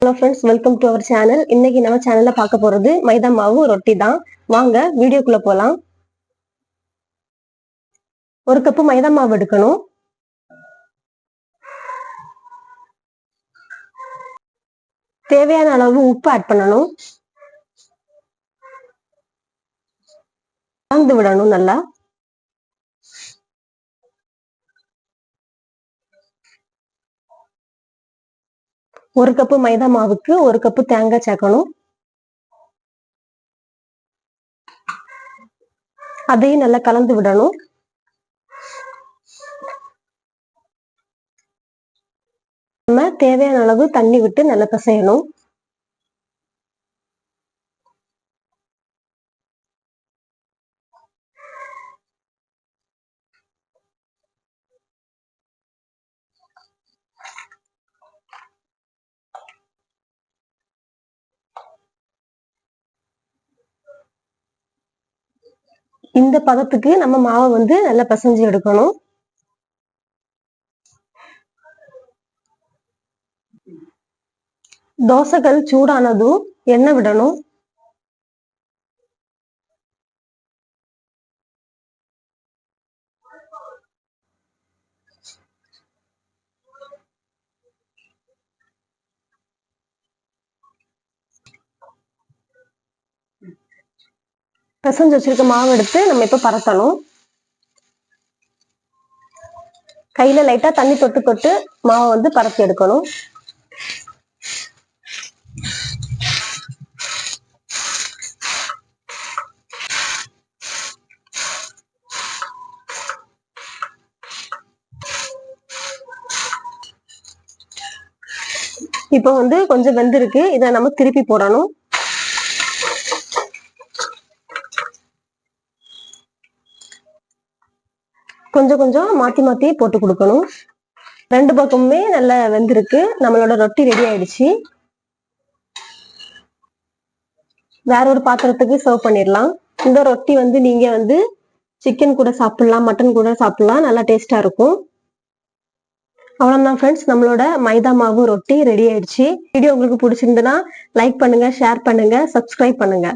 Hello friends, welcome to our channel. இன்னைக்கு நம்ம சேனல்ல பார்க்க போறது மைதா மாவு ரொட்டி தான். வாங்க வீடியோக்குள்ள போலாம். ஒரு கப் மைதா மாவு எடுக்கணும். தேவையான அளவு உப்பு ஆட் பண்ணணும். கலந்து விடணும் நல்லா. ஒரு கப் மைதா மாவுக்கு ஒரு கப் தேங்காய் சேர்க்கணும். அதையும் நல்லா கலந்து விடணும். நம்ம தேவையான அளவு தண்ணி விட்டு நல்லா பிசையணும். இந்த பதத்துக்கு நம்ம மாவை நல்லா பிசைஞ்சு எடுக்கணும். தோசைகள் சூடானதும் எண்ணெய் விடணும். பிசைஞ்சு வச்சிருக்க மாவு எடுத்து நம்ம இப்ப பரத்தணும். கையில லைட்டா தண்ணி தொட்டு தொட்டு மாவை பரத்தி எடுக்கணும். இப்போ கொஞ்சம் வெந்திருக்கு. இதை நம்ம திருப்பி போடணும். கொஞ்சம் கொஞ்சம் மாத்தி மாத்தி போட்டு கொடுக்கணும். ரெண்டு பக்கமுமே நல்லா வெந்திருக்கு. நம்மளோட ரொட்டி ரெடி ஆயிடுச்சு. வேற ஒரு பாத்திரத்துக்கு சர்வ் பண்ணிடலாம். இந்த ரொட்டி நீங்க சிக்கன் கூட சாப்பிடலாம், மட்டன் கூட சாப்பிடலாம். நல்லா டேஸ்டா இருக்கும். அவ்வளவுதான் ஃப்ரெண்ட்ஸ், நம்மளோட மைதா மாவு ரொட்டி ரெடி ஆயிடுச்சு. வீடியோ உங்களுக்கு பிடிச்சிருந்ததுன்னா லைக் பண்ணுங்க, ஷேர் பண்ணுங்க, சப்ஸ்கிரைப் பண்ணுங்க.